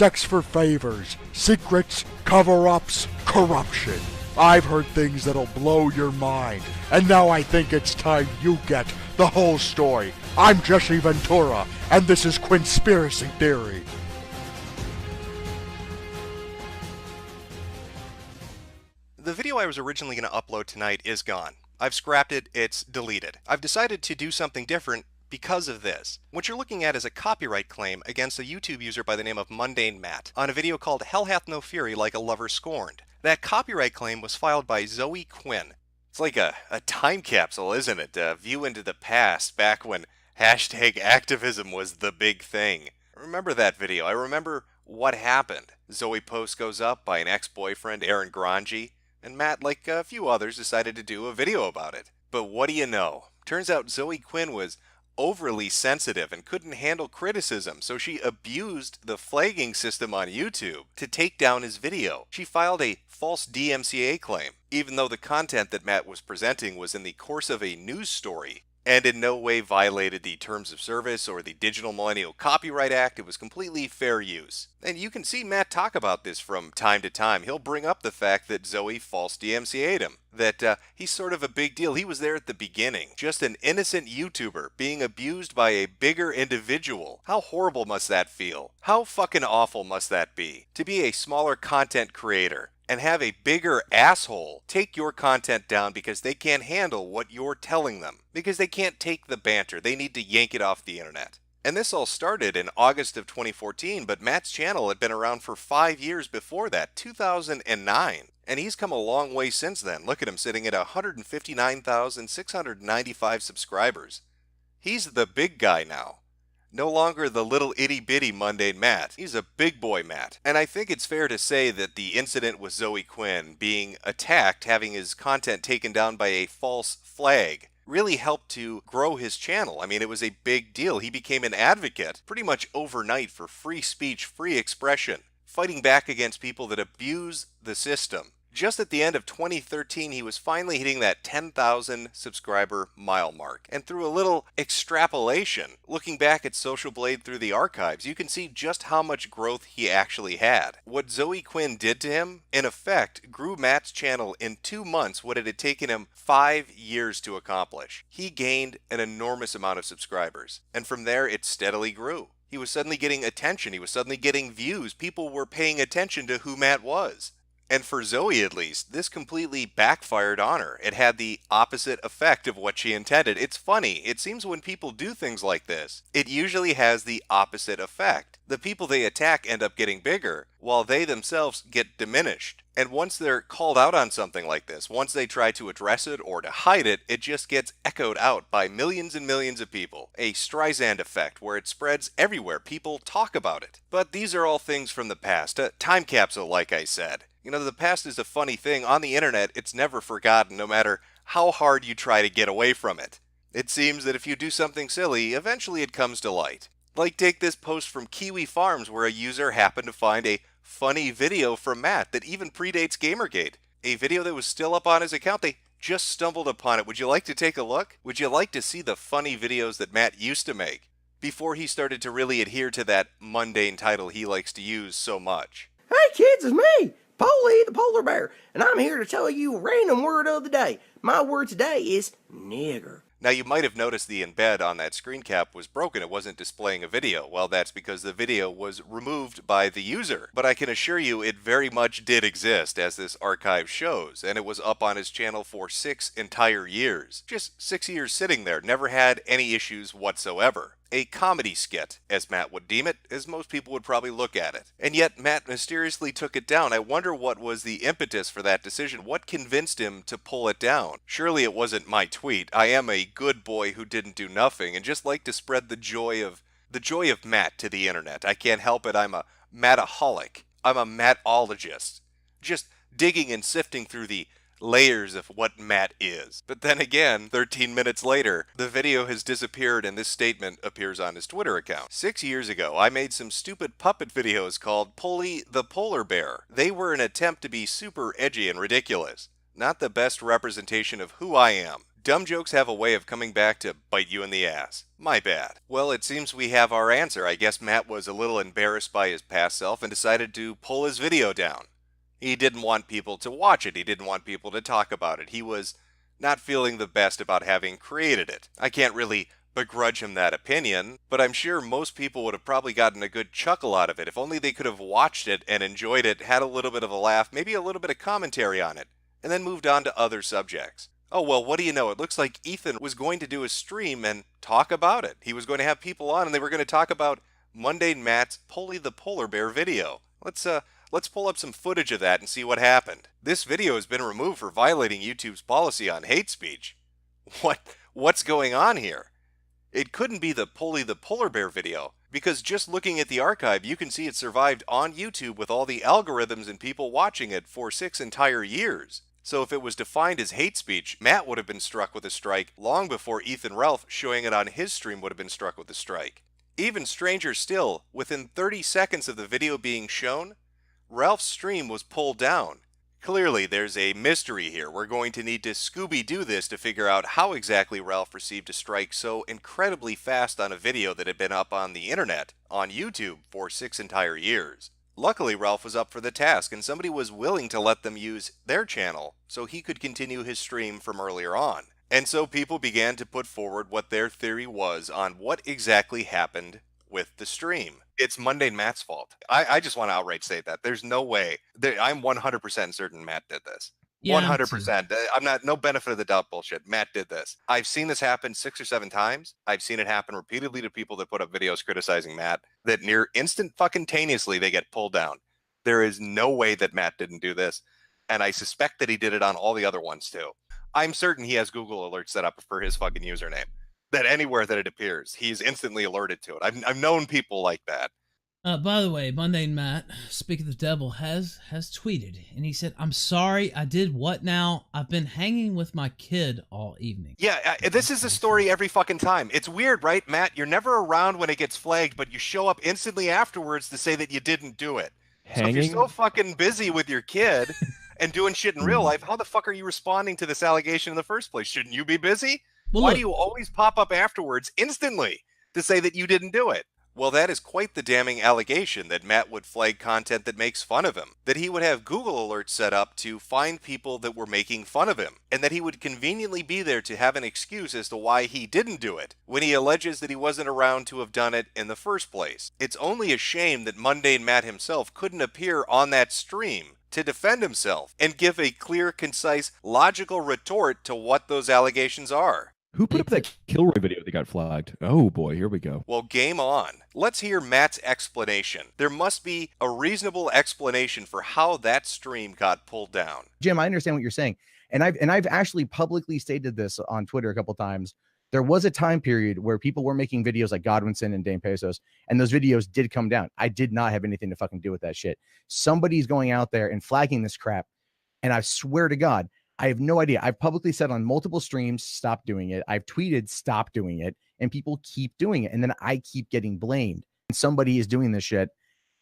sex for favors, secrets, cover-ups, corruption. I've heard things that'll blow your mind, and now I think it's time you get the whole story. I'm Jesse Ventura, and this is Quinspiracy Theory. The video I was originally going to upload tonight is gone. I've scrapped it, it's deleted. I've decided to do something different because of this. What you're looking at is a copyright claim against a YouTube user by the name of MundaneMatt on a video called Hell Hath No Fury Like a Lover Scorned. That copyright claim was filed by Zoe Quinn. It's like a time capsule, isn't it? A view into the past, back when hashtag activism was the big thing. I remember that video. I remember what happened. Zoe post goes up by an ex-boyfriend, Aaron Granji, and Matt, like a few others, decided to do a video about it. But what do you know? Turns out Zoe Quinn was overly sensitive and couldn't handle criticism, so she abused the flagging system on YouTube to take down his video. She filed a false DMCA claim, even though the content that Matt was presenting was in the course of a news story and in no way violated the terms of service or the Digital Millennial Copyright Act. It was completely fair use. And you can see Matt talk about this from time to time. He'll bring up the fact that Zoe false DMCA'd him, that he's sort of a big deal. He was there at the beginning, just an innocent YouTuber being abused by a bigger individual. How horrible must that feel? How fucking awful must that be? To be a smaller content creator and have a bigger asshole take your content down because they can't handle what you're telling them. Because they can't take the banter. They need to yank it off the internet. And this all started in August of 2014, but Matt's channel had been around for 5 years before that, 2009. And he's come a long way since then. Look at him sitting at 159,695 subscribers. He's the big guy now. No longer the little itty-bitty MundaneMatt. He's a big boy Matt. And I think it's fair to say that the incident with Zoe Quinn being attacked, having his content taken down by a false flag, really helped to grow his channel. I mean, it was a big deal. He became an advocate pretty much overnight for free speech, free expression, fighting back against people that abuse the system. Just at the end of 2013, he was finally hitting that 10,000 subscriber mile mark. And through a little extrapolation, looking back at Social Blade through the archives, you can see just how much growth he actually had. What Zoe Quinn did to him, in effect, grew Matt's channel in 2 months what it had taken him 5 years to accomplish. He gained an enormous amount of subscribers, and from there it steadily grew. He was suddenly getting attention, he was suddenly getting views, people were paying attention to who Matt was. And for Zoe, at least, this completely backfired on her. It had the opposite effect of what she intended. It's funny. It seems when people do things like this, it usually has the opposite effect. The people they attack end up getting bigger, while they themselves get diminished. And once they're called out on something like this, once they try to address it or to hide it, it just gets echoed out by millions and millions of people. A Streisand effect where it spreads everywhere. People talk about it. But these are all things from the past. A time capsule, like I said. You know, the past is a funny thing. On the internet, it's never forgotten, no matter how hard you try to get away from it. It seems that if you do something silly, eventually it comes to light. Like take this post from Kiwi Farms where a user happened to find a funny video from Matt that even predates Gamergate. A video that was still up on his account. They just stumbled upon it. Would you like to take a look? Would you like to see the funny videos that Matt used to make before he started to really adhere to that mundane title he likes to use so much? Hey kids, it's me, Polly the polar bear, and I'm here to tell you a random word of the day. My word today is nigger. Now you might have noticed the embed on that screen cap was broken. It wasn't displaying a video. Well, that's because the video was removed by the user. But I can assure you it very much did exist, as this archive shows, and it was up on his channel for 6 entire years. Just 6 years sitting there, never had any issues whatsoever. A comedy skit, as Matt would deem it, as most people would probably look at it. And yet Matt mysteriously took it down. I wonder what was the impetus for that decision. What convinced him to pull it down? Surely it wasn't my tweet. I am a good boy who didn't do nothing and just like to spread the joy of Matt to the internet. I can't help it. I'm a Mattaholic. I'm a Mattologist. Just digging and sifting through the layers of what Matt is. But then again, 13 minutes later, the video has disappeared and this statement appears on his Twitter account. 6 years ago, I made some stupid puppet videos called Polly the Polar Bear. They were an attempt to be super edgy and ridiculous. Not the best representation of who I am. Dumb jokes have a way of coming back to bite you in the ass. My bad. Well, it seems we have our answer. I guess Matt was a little embarrassed by his past self and decided to pull his video down. He didn't want people to watch it. He didn't want people to talk about it. He was not feeling the best about having created it. I can't really begrudge him that opinion, but I'm sure most people would have probably gotten a good chuckle out of it if only they could have watched it and enjoyed it, had a little bit of a laugh, maybe a little bit of commentary on it, and then moved on to other subjects. Oh, well, what do you know? It looks like Ethan was going to do a stream and talk about it. He was going to have people on and they were going to talk about MundaneMatt's Polly the Polar Bear video. Let's pull up some footage of that and see what happened. This video has been removed for violating YouTube's policy on hate speech. What's going on here? It couldn't be the Polly the Polar Bear video, because just looking at the archive, you can see it survived on YouTube with all the algorithms and people watching it for 6 entire years. So if it was defined as hate speech, Matt would have been struck with a strike long before Ethan Ralph showing it on his stream would have been struck with a strike. Even stranger still, within 30 seconds of the video being shown, Ralph's stream was pulled down. Clearly, there's a mystery here. We're going to need to Scooby-Doo this to figure out how exactly Ralph received a strike so incredibly fast on a video that had been up on the internet, on YouTube, for 6 entire years. Luckily, Ralph was up for the task, and somebody was willing to let them use their channel so he could continue his stream from earlier on. And so people began to put forward what their theory was on what exactly happened with the stream. It's MundaneMatt's fault. I just want to outright say that. There's no way. I'm 100% certain Matt did this. Yeah, 100%. I'm not, no benefit of the doubt bullshit. Matt did this. I've seen this happen 6 or 7 times. I've seen it happen repeatedly to people that put up videos criticizing Matt that near instant fucking taneously they get pulled down. There is no way that Matt didn't do this. And I suspect that he did it on all the other ones too. I'm certain he has Google alerts set up for his fucking username. That anywhere that it appears, he's instantly alerted to it. I've known people like that. By the way, MundaneMatt, speaking of the devil, has tweeted, and he said, "I'm sorry, I did what now? I've been hanging with my kid all evening." Yeah, this is a story every fucking time. It's weird, right, Matt? You're never around when it gets flagged, but you show up instantly afterwards to say that you didn't do it. Hanging? So if you're so fucking busy with your kid and doing shit in real life, how the fuck are you responding to this allegation in the first place? Shouldn't you be busy? Well, Why look, do you always pop up afterwards instantly to say that you didn't do it? Well, that is quite the damning allegation that Matt would flag content that makes fun of him, that he would have Google alerts set up to find people that were making fun of him, and that he would conveniently be there to have an excuse as to why he didn't do it, when he alleges that he wasn't around to have done it in the first place. It's only a shame that MundaneMatt himself couldn't appear on that stream to defend himself and give a clear, concise, logical retort to what those allegations are. Who put up that Kilroy video that got flagged? Oh boy, here we go. Well, game on. Let's hear Matt's explanation. There must be a reasonable explanation for how that stream got pulled down. Jim, I understand what you're saying. And I've actually publicly stated this on Twitter a couple times. There was a time period where people were making videos like Godwinson and Dame Pesos, and those videos did come down. I did not have anything to fucking do with that shit. Somebody's going out there and flagging this crap, and I swear to God, I have no idea. I've publicly said on multiple streams, stop doing it. I've tweeted, stop doing it. And people keep doing it. And then I keep getting blamed. And somebody is doing this shit.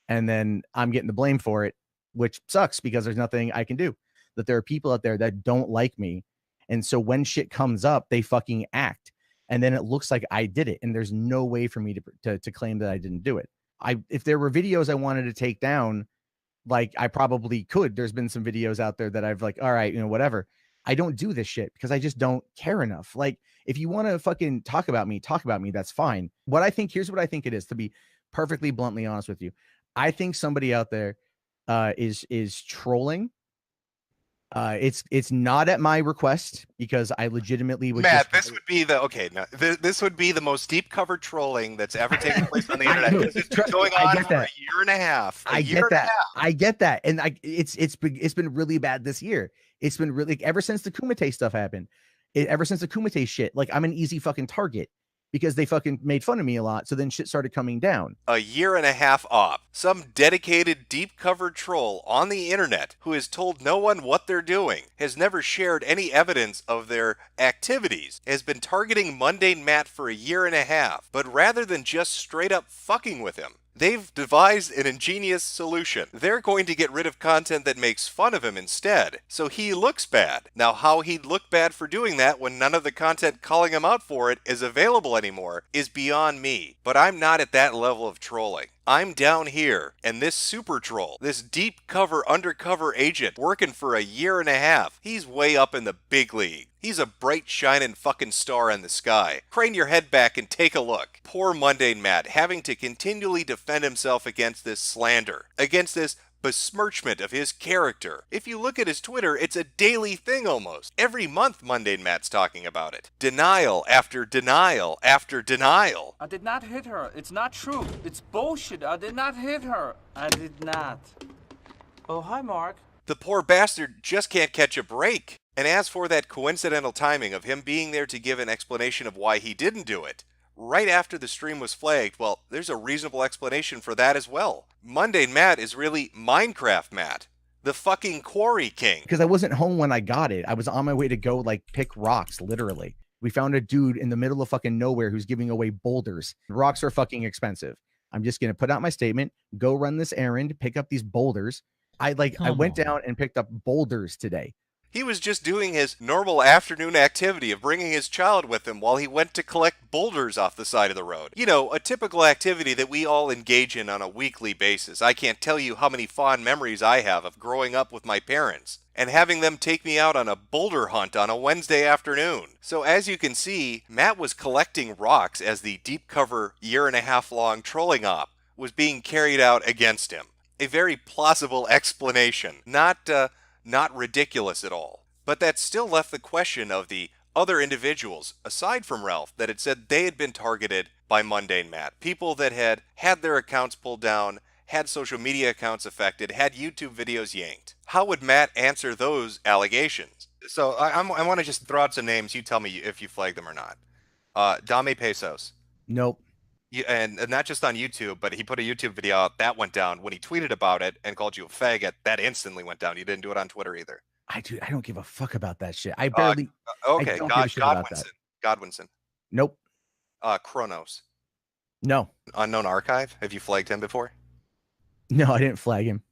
And then I'm getting the blame for it, which sucks because there's nothing I can do. That there are people out there that don't like me. And so when shit comes up, they fucking act. And then it looks like I did it. And there's no way for me to claim that I didn't do it. If there were videos I wanted to take down, like I probably could. There's been some videos out there that I've like, all right, whatever. I don't do this shit because I just don't care enough. Like, if you want to fucking talk about me, that's fine. Here's what I think it is, to be perfectly bluntly honest with you. I think somebody out there is trolling. It's not at my request because I legitimately would. Matt, this would be this would be the most deep covered trolling that's ever taken place on the internet. This has been going on for a year and a half. I get that, and it's been really bad this year. It's been really ever since the Kumite stuff happened. Ever since the Kumite shit, like I'm an easy fucking target because they fucking made fun of me a lot. So then shit started coming down. A year and a half off. Some dedicated, deep-covered troll on the internet who has told no one what they're doing, has never shared any evidence of their activities, has been targeting MundaneMatt for a year and a half. But rather than just straight up fucking with him, They've devised an ingenious solution. They're going to get rid of content that makes fun of him instead, so he looks bad. Now, how he'd look bad for doing that when none of the content calling him out for it is available anymore is beyond me. But I'm not at that level of trolling. I'm down here, and this super troll, this deep cover undercover agent working for a year and a half, he's way up in the big league. He's a bright shining fucking star in the sky. Crane your head back and take a look. Poor MundaneMatt having to continually defend himself against this slander, against this besmirchment of his character. If you look at his Twitter, it's a daily thing almost. Every month MundaneMatt's talking about it. Denial after denial after denial. I did not hit her. It's not true. It's bullshit. I did not hit her. I did not. Oh, hi, Mark. The poor bastard just can't catch a break. And as for that coincidental timing of him being there to give an explanation of why he didn't do it, right after the stream was flagged, well, there's a reasonable explanation for that as well. MundaneMatt is really Minecraft Matt, the fucking quarry king. Because I wasn't home when I got it. I was on my way to go like pick rocks, literally. We found a dude in the middle of fucking nowhere who's giving away boulders. Rocks are fucking expensive. I'm just going to put out my statement, go run this errand, pick up these boulders. I went down and picked up boulders today. He was just doing his normal afternoon activity of bringing his child with him while he went to collect boulders off the side of the road. You know, a typical activity that we all engage in on a weekly basis. I can't tell you how many fond memories I have of growing up with my parents and having them take me out on a boulder hunt on a Wednesday afternoon. So as you can see, Matt was collecting rocks as the deep cover year-and-a-half-long trolling op was being carried out against him. A very plausible explanation. Not ridiculous at all. But that still left the question of the other individuals, aside from Ralph, that had said they had been targeted by MundaneMatt. People that had had their accounts pulled down, had social media accounts affected, had YouTube videos yanked. How would Matt answer those allegations? So I want to just throw out some names. You tell me if you flag them or not. Dame Pesos. Nope. And not just on YouTube, but he put a YouTube video out that went down. When he tweeted about it and called you a faggot, that instantly went down. You didn't do it on Twitter either. I don't give a fuck about that shit. I barely. Okay, I don't give a shit about that. Godwinson. Nope. Kronos. No. Unknown Archive. Have you flagged him before? No, I didn't flag him.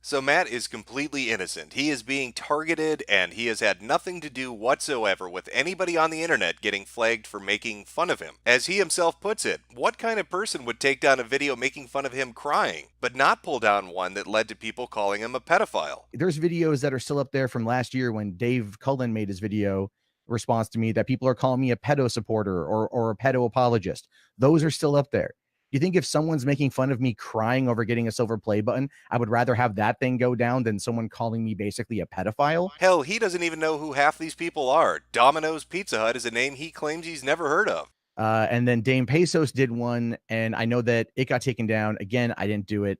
So Matt is completely innocent. He is being targeted, and he has had nothing to do whatsoever with anybody on the internet getting flagged for making fun of him. As he himself puts it, what kind of person would take down a video making fun of him crying, but not pull down one that led to people calling him a pedophile? There's videos that are still up there from last year when Dave Cullen made his video response to me that people are calling me a pedo supporter or a pedo apologist. Those are still up there. You think if someone's making fun of me crying over getting a silver play button, I would rather have that thing go down than someone calling me basically a pedophile? Hell, he doesn't even know who half these people are. Domino's Pizza Hut is a name he claims he's never heard of. And then Dame Pesos did one, and I know that it got taken down. Again, I didn't do it.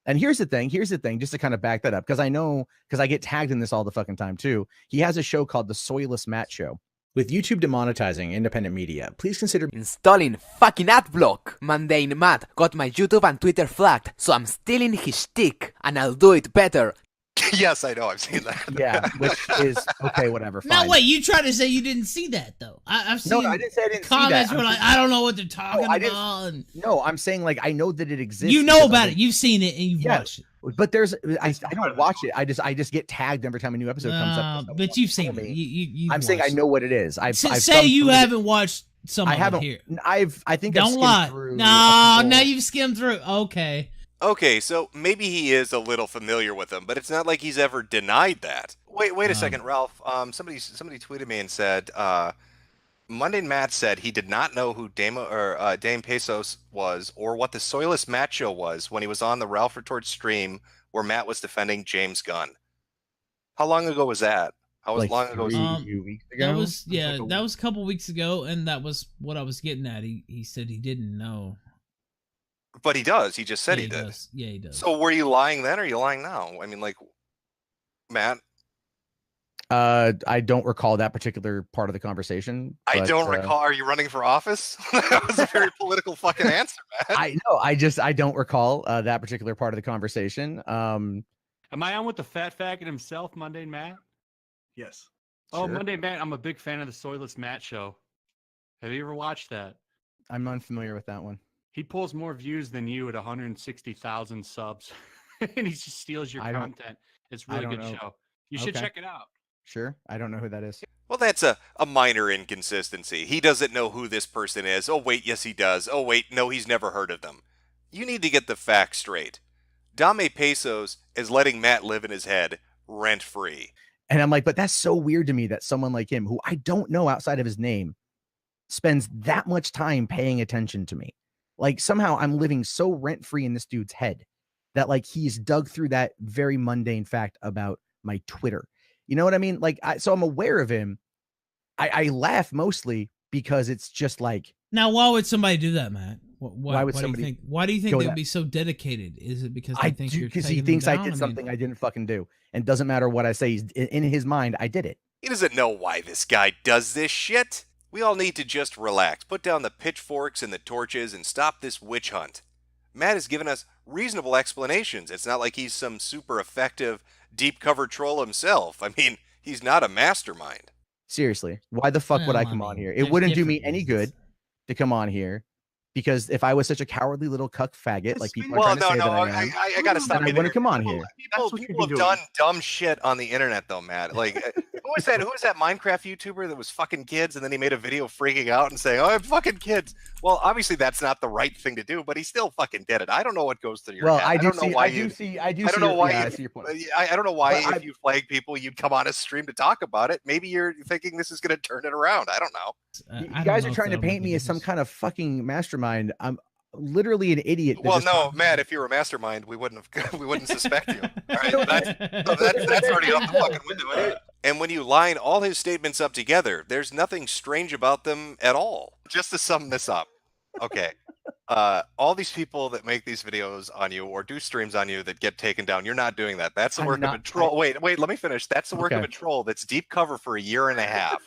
And here's the thing, just to kind of back that up, because I get tagged in this all the fucking time too. He has a show called The Soyless Matt Show. With YouTube demonetizing independent media, please consider installing fucking adblock. MundaneMatt got my YouTube and Twitter flagged, so I'm stealing his stick, and I'll do it better. Yes, I know. I've seen that. Yeah, which is okay. Whatever. Fine. No, wait. You tried to say you didn't see that though. I've seen. No, I didn't say I didn't comments see that. were like, I don't know what they're talking about. And no, I'm saying like I know that it exists. you know about it. You've seen it and you've watched it. But I don't watch it. I just get tagged every time a new episode comes up. But you've seen it. You I'm saying I know what it is. I've say you haven't watched some. I haven't. Here. I think don't lie. No, now you've skimmed through. Okay. Okay, so maybe he is a little familiar with them, but it's not like he's ever denied that. Wait a second, Ralph. Somebody tweeted me and said, MundaneMatt said he did not know who Dame Pesos was or what the Soyless Matt Show was when he was on the Ralph Retort stream where Matt was defending James Gunn. How long ago was that? How long ago was a few weeks ago? That was a couple weeks ago, and that was what I was getting at. He said he didn't know. But he does. He just said he did. Yeah, he does. So were you lying then or are you lying now? I mean, like, Matt? I don't recall that particular part of the conversation. I don't recall. Are you running for office? That was a very political fucking answer, Matt. I know. I don't recall that particular part of the conversation. Am I on with the fat faggot himself, MundaneMatt? Yes. Oh, sure. MundaneMatt, I'm a big fan of the Soyless Matt Show. Have you ever watched that? I'm unfamiliar with that one. He pulls more views than you at 160,000 subs, and he just steals your content. It's a really good show. You should check it out. Sure. I don't know who that is. Well, that's a minor inconsistency. He doesn't know who this person is. Oh, wait, yes, he does. Oh, wait, no, he's never heard of them. You need to get the facts straight. Dame Pesos is letting Matt live in his head rent-free. And I'm like, but that's so weird to me that someone like him, who I don't know outside of his name, spends that much time paying attention to me. Like, somehow I'm living so rent-free in this dude's head that, like, he's dug through that very mundane fact about my Twitter. You know what I mean? Like, so I'm aware of him. I laugh mostly because it's just like. Now, why would somebody do that, Matt? Why would somebody? Why do you think they'd be so dedicated? Is it because they think you're because he thinks I did something I didn't fucking do, and doesn't matter what I say. In his mind, I did it. He doesn't know why this guy does this shit. We all need to just relax, put down the pitchforks and the torches, and stop this witch hunt. Matt has given us reasonable explanations. It's not like he's some super effective, deep cover troll himself. I mean, he's not a mastermind. Seriously, why the fuck would I come on here? It wouldn't do me any good to come on here, because if I was such a cowardly little cuck faggot, like people are trying to say that I am, I gotta stop. I wouldn't come on here. People have done dumb shit on the internet, though, Matt. Like, who was that? Who was that Minecraft YouTuber that was fucking kids, and then he made a video freaking out and saying, "Oh, I'm fucking kids." Well, obviously that's not the right thing to do, but he still fucking did it. I don't know what goes through your head. I don't know why I see your point. I don't know why if you flag people, you'd come on a stream to talk about it. Maybe you're thinking this is going to turn it around. I don't know. You guys are trying to paint me as some kind of fucking mastermind. I'm literally an idiot. Well, no, Matt, if you were a mastermind, we wouldn't suspect you. All right, that's already out the fucking window. And when you line all his statements up together, there's nothing strange about them at all. Just to sum this up, okay, all these people that make these videos on you or do streams on you that get taken down, you're not doing that. That's the work of a troll. Wait, let me finish. That's the work of a troll that's deep cover for a year and a half.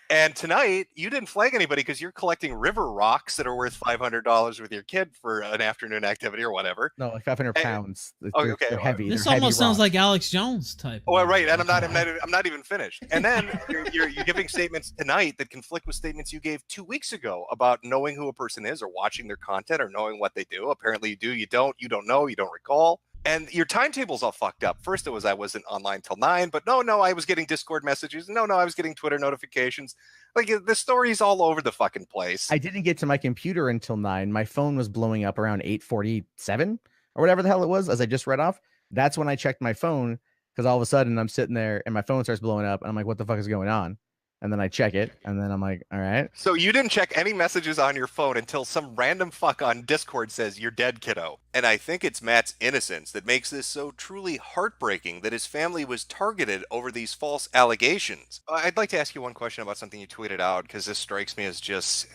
And tonight, you didn't flag anybody because you're collecting river rocks that are worth $500 with your kid for an afternoon activity or whatever. No, like 500 pounds. Okay, they're heavy. This almost sounds like Alex Jones type. Oh, right, and I'm not even finished. And then you're giving statements tonight that conflict with statements you gave 2 weeks ago about knowing who a person is or watching their content or knowing what they do. Apparently, you do, you don't know, you don't recall. And your timetable's all fucked up. First, it was I wasn't online till 9, but no, I was getting Discord messages. No, I was getting Twitter notifications. Like, the story's all over the fucking place. I didn't get to my computer until 9. My phone was blowing up around 8:47 or whatever the hell it was, as I just read off. That's when I checked my phone, because all of a sudden I'm sitting there and my phone starts blowing up, and I'm like, what the fuck is going on? And then I check it, and then I'm like, all right. So you didn't check any messages on your phone until some random fuck on Discord says, "You're dead, kiddo." And I think it's Matt's innocence that makes this so truly heartbreaking that his family was targeted over these false allegations. I'd like to ask you one question about something you tweeted out, because this strikes me as just...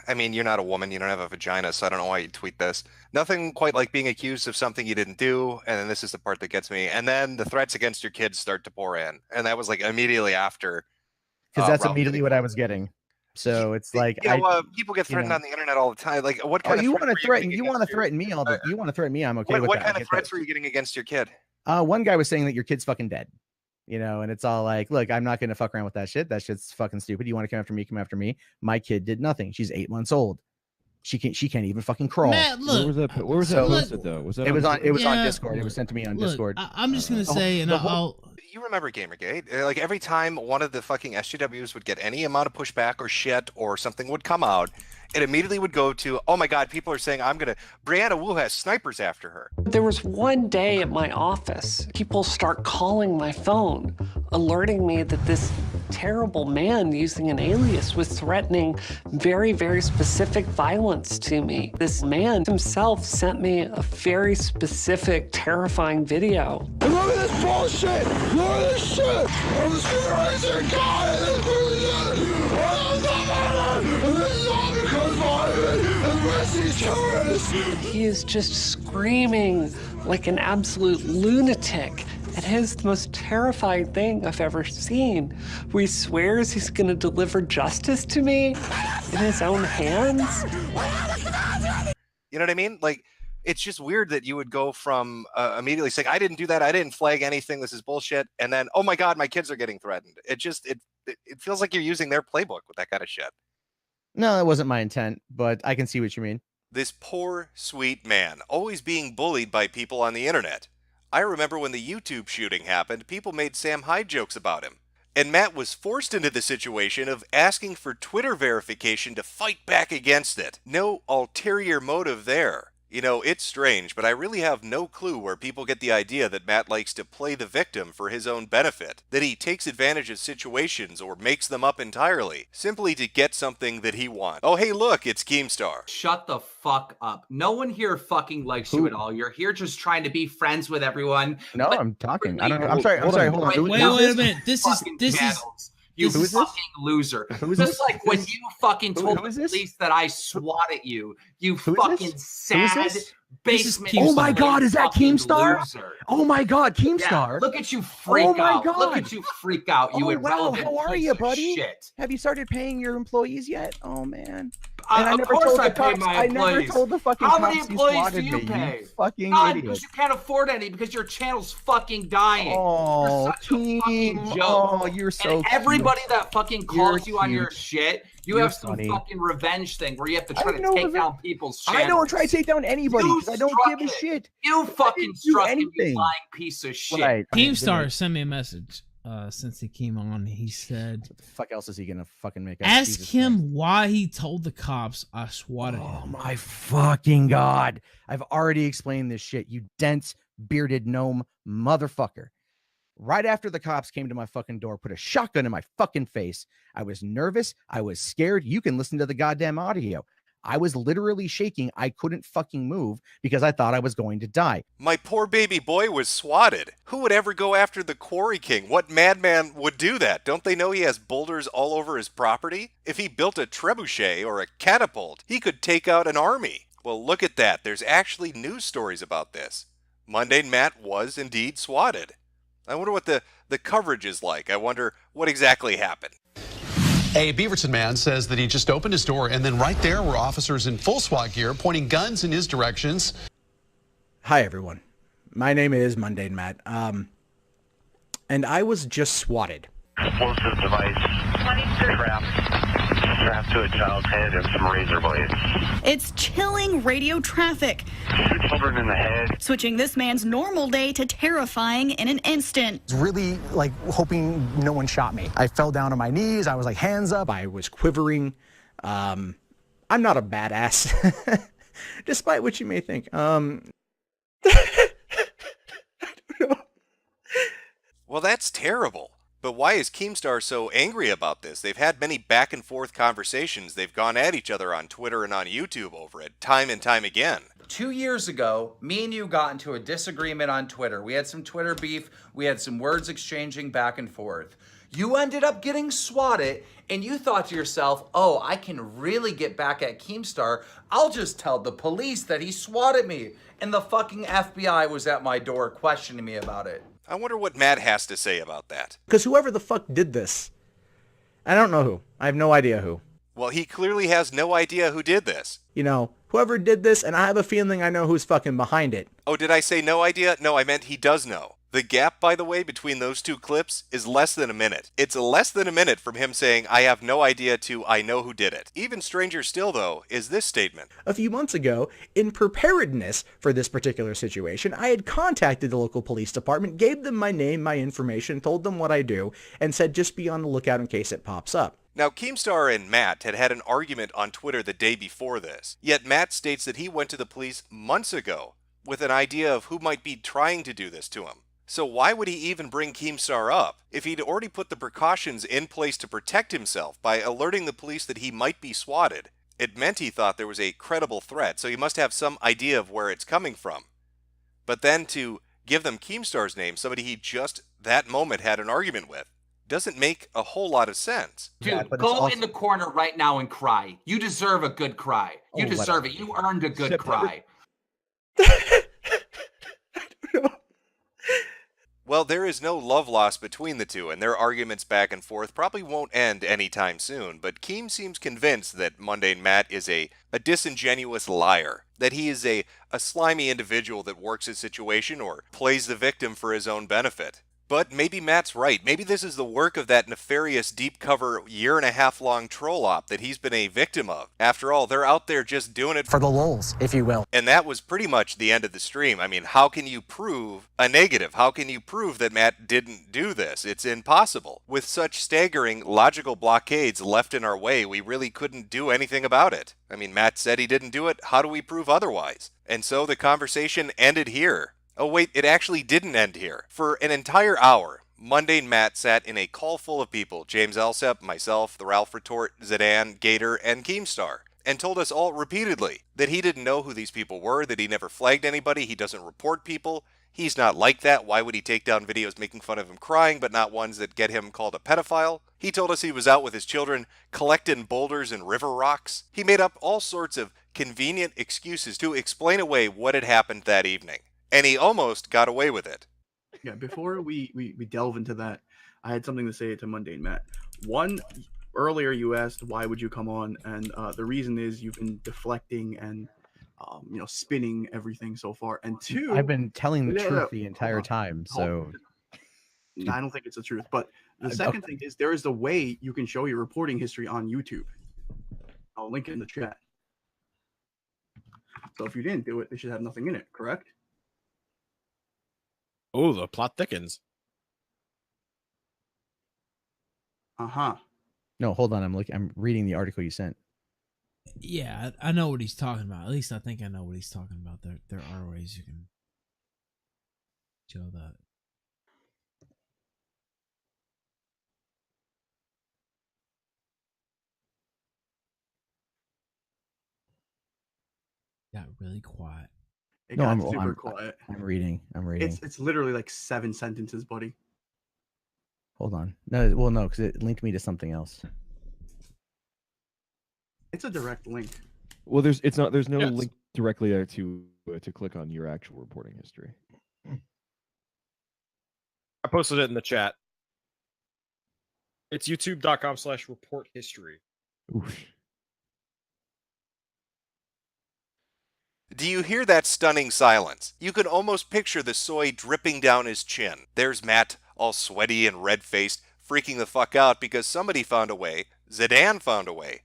I mean, you're not a woman, you don't have a vagina, so I don't know why you'd tweet this. Nothing quite like being accused of something you didn't do, and then this is the part that gets me. And then the threats against your kids start to pour in. And that was like immediately after... Because that's immediately what I was getting. So it's like, people get threatened on the internet all the time. Like, what kind of you want to threaten? You want to threaten me all the? You want to threaten me? I'm okay with that. What kind of threats were you getting against your kid? One guy was saying that your kid's fucking dead. And it's all like, look, I'm not gonna fuck around with that shit. That shit's fucking stupid. You want to come after me? Come after me. My kid did nothing. She's 8 months old. She can't even fucking crawl. Matt, look, where was that posted though? Was that? It was on Discord. It was sent to me on Discord. I'm just gonna say, and you remember Gamergate? Like, every time one of the fucking SJWs would get any amount of pushback or shit or something would come out, it immediately would go to, oh my God, people are saying Brianna Wu has snipers after her. There was one day at my office, people start calling my phone, alerting me that this terrible man using an alias was threatening very, very specific violence to me. This man himself sent me a very specific, terrifying video. Look at this bullshit! Look at this shit! I'm the supervisor guy! And this is all because and the rest of these terrorists! He is just screaming like an absolute lunatic. It is the most terrifying thing I've ever seen, where he swears he's going to deliver justice to me in his own hands. You know what I mean? Like, it's just weird that you would go from immediately saying, I didn't do that, I didn't flag anything, this is bullshit, and then, oh my God, my kids are getting threatened. It feels like you're using their playbook with that kind of shit. No, that wasn't my intent, but I can see what you mean. This poor, sweet man, always being bullied by people on the internet. I remember when the YouTube shooting happened, people made Sam Hyde jokes about him. And Matt was forced into the situation of asking for Twitter verification to fight back against it. No ulterior motive there. You know, it's strange, but I really have no clue where people get the idea that Matt likes to play the victim for his own benefit, that he takes advantage of situations or makes them up entirely, simply to get something that he wants. Oh, hey, look, it's Keemstar. Shut the fuck up. No one here fucking likes you at all. You're here just trying to be friends with everyone. No, I'm talking. I don't know. I'm sorry. Hold on. Wait a minute. This is you fucking loser. Just like when you fucking told the police that I swatted you. You fucking sad basement. Oh my God, is that Keemstar? Oh my God, Keemstar. Yeah, look at you freak out. Look at you freak out. You irrelevant how are you, buddy? Shit. Have you started paying your employees yet? Oh man. And I of course I pay my employees. I never told the fucking How many cops employees do you me, pay? You fucking None, idiot. because you can't afford any because your channel's fucking dying. Oh, you're such a fucking joke. Oh, you're so and everybody that fucking calls you on cute. your shit, you You're have some funny. fucking revenge thing where you have to try to take down people's channels. I don't try to take down anybody because I don't give a shit. You fucking struck him, you anything. lying piece of shit. Right. Keemstar sent me a message since he came on. He said, "What the fuck else is he gonna fucking make up?" Ask him why he told the cops I swatted him. Oh my fucking God! I've already explained this shit. You dense bearded gnome motherfucker. Right after the cops came to my fucking door, put a shotgun in my fucking face. I was nervous. I was scared. You can listen to the goddamn audio. I was literally shaking. I couldn't fucking move because I thought I was going to die. My poor baby boy was swatted. Who would ever go after the Quarry King? What madman would do that? Don't they know he has boulders all over his property? If he built a trebuchet or a catapult, he could take out an army. Well, look at that. There's actually news stories about this. MundaneMatt was indeed swatted. I wonder what the coverage is like. I wonder what exactly happened. A Beaverton man says that he just opened his door and then right there were officers in full SWAT gear pointing guns in his directions. Hi, everyone. My name is MundaneMatt. And I was just swatted. Explosive device strapped to a child's head and some razor blades. It's chilling radio traffic. 2 children in the head. Switching this man's normal day to terrifying in an instant. I was really like hoping no one shot me. I fell down on my knees. I was like hands up. I was quivering. I'm not a badass, despite what you may think. Well, that's terrible. But why is Keemstar so angry about this? They've had many back and forth conversations. They've gone at each other on Twitter and on YouTube over it, time and time again. 2 years ago, me and you got into a disagreement on Twitter. We had some Twitter beef. We had some words exchanging back and forth. You ended up getting swatted, and you thought to yourself, oh, I can really get back at Keemstar. I'll just tell the police that he swatted me. And the fucking FBI was at my door questioning me about it. I wonder what Matt has to say about that. Because whoever the fuck did this, I don't know who. I have no idea who. Well, he clearly has no idea who did this. You know, whoever did this, and I have a feeling I know who's fucking behind it. Oh, did I say no idea? No, I meant he does know. The gap, by the way, between those two clips is less than a minute. It's less than a minute from him saying, I have no idea, to I know who did it. Even stranger still, though, is this statement. A few months ago, in preparedness for this particular situation, I had contacted the local police department, gave them my name, my information, told them what I do, and said just be on the lookout in case it pops up. Now, Keemstar and Matt had had an argument on Twitter the day before this, yet Matt states that he went to the police months ago with an idea of who might be trying to do this to him. So why would he even bring Keemstar up if he'd already put the precautions in place to protect himself by alerting the police that he might be swatted? It meant he thought there was a credible threat, so he must have some idea of where it's coming from. But then to give them Keemstar's name, somebody he just that moment had an argument with, doesn't make a whole lot of sense. Dude, go in the corner right now and cry. You deserve a good cry. You deserve it. You earned a good cry. Well, there is no love lost between the two, and their arguments back and forth probably won't end anytime soon, but Keem seems convinced that MundaneMatt is a disingenuous liar, that he is a slimy individual that works his situation or plays the victim for his own benefit. But maybe Matt's right. Maybe this is the work of that nefarious deep cover year-and-a-half-long troll op that he's been a victim of. After all, they're out there just doing it For the lulz, if you will. And that was pretty much the end of the stream. I mean, how can you prove a negative? How can you prove that Matt didn't do this? It's impossible. With such staggering logical blockades left in our way, we really couldn't do anything about it. I mean, Matt said he didn't do it. How do we prove otherwise? And so the conversation ended here. Oh wait, it actually didn't end here. For an entire hour, MundaneMatt sat in a call full of people, James Alsep, myself, the Ralph Retort, Zidane, Gator, and Keemstar, and told us all repeatedly that he didn't know who these people were, that he never flagged anybody, he doesn't report people, he's not like that, why would he take down videos making fun of him crying, but not ones that get him called a pedophile? He told us he was out with his children collecting boulders and river rocks. He made up all sorts of convenient excuses to explain away what had happened that evening. And he almost got away with it. Yeah, before we delve into that, I had something to say to MundaneMatt. One, earlier you asked why would you come on, and the reason is you've been deflecting and spinning everything so far. And two, I've been telling the truth the entire time, so I don't think it's the truth. But the second thing is there is a way you can show your reporting history on YouTube. I'll link it in the chat. So if you didn't do it, they should have nothing in it, correct? Oh, the plot thickens. No, hold on. I'm reading the article you sent. Yeah, I know what he's talking about. At least I think I know what he's talking about. There are ways you can show that. Got really quiet. It got super quiet. I'm reading. It's literally like 7 sentences, buddy. Hold on. No, because it linked me to something else. It's a direct link. Well, there's no link directly there to click on your actual reporting history. I posted it in the chat. It's youtube.com/report history. Oof. Do you hear that stunning silence? You can almost picture the soy dripping down his chin. There's Matt, all sweaty and red-faced, freaking the fuck out because somebody found a way, Zidane found a way,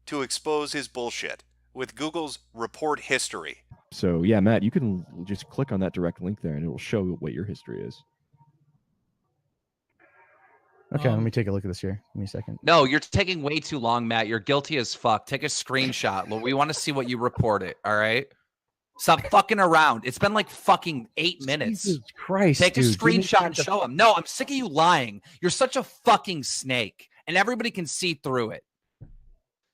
to expose his bullshit with Google's report history. So yeah, Matt, you can just click on that direct link there and it will show what your history is. Okay, let me take a look at this here. Give me a second. No, you're taking way too long, Matt. You're guilty as fuck. Take a screenshot. Well, we want to see what you report it, all right? Stop fucking around. It's been like fucking 8 minutes. Jesus Christ, Take a dude. screenshot and show him. No, I'm sick of you lying. You're such a fucking snake, and everybody can see through it.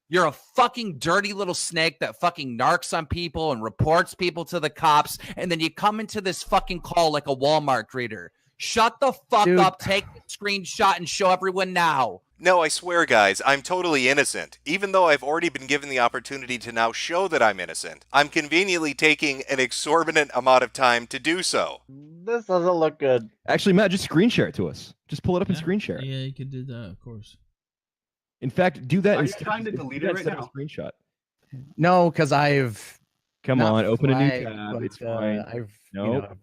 You're a fucking dirty little snake that fucking narcs on people and reports people to the cops, and then you come into this fucking call like a Walmart greeter. Shut the fuck up, take the screenshot, and show everyone now. No, I swear, guys, I'm totally innocent. Even though I've already been given the opportunity to now show that I'm innocent, I'm conveniently taking an exorbitant amount of time to do so. This doesn't look good. Actually, Matt, just screen share it to us. Just pull it up and screen share it. Yeah, you could do that, of course. In fact, do that. Are you trying to delete it right now? Screenshot. No, because I've. Come not on, open a new flagged, tab. but, It's fine. Nope.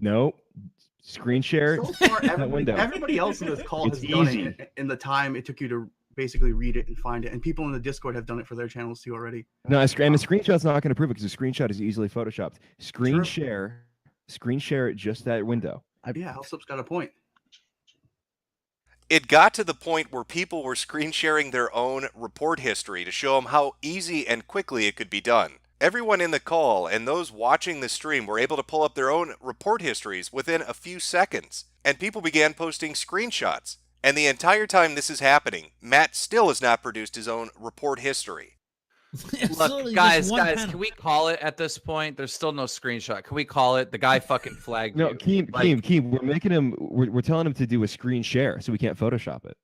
Nope. Screen share. So far, that window. everybody else in this call It's has done easy. it in the time it took you to basically read it and find it. And people in the Discord have done it for their channels too already. No, and the screenshot's not going to prove it because the screenshot is easily photoshopped. Screen True. share it just that window. Yeah, Hellsup's got a point. It got to the point where people were screen sharing their own report history to show them how easy and quickly it could be done. Everyone in the call and those watching the stream were able to pull up their own report histories within a few seconds, and people began posting screenshots. And the entire time this is happening, Matt still has not produced his own report history. Look, guys, can we call it at this point? There's still no screenshot. Can we call it? The guy fucking flagged No, you. Keem, we're making him. We're telling him to do a screen share, so we can't Photoshop it.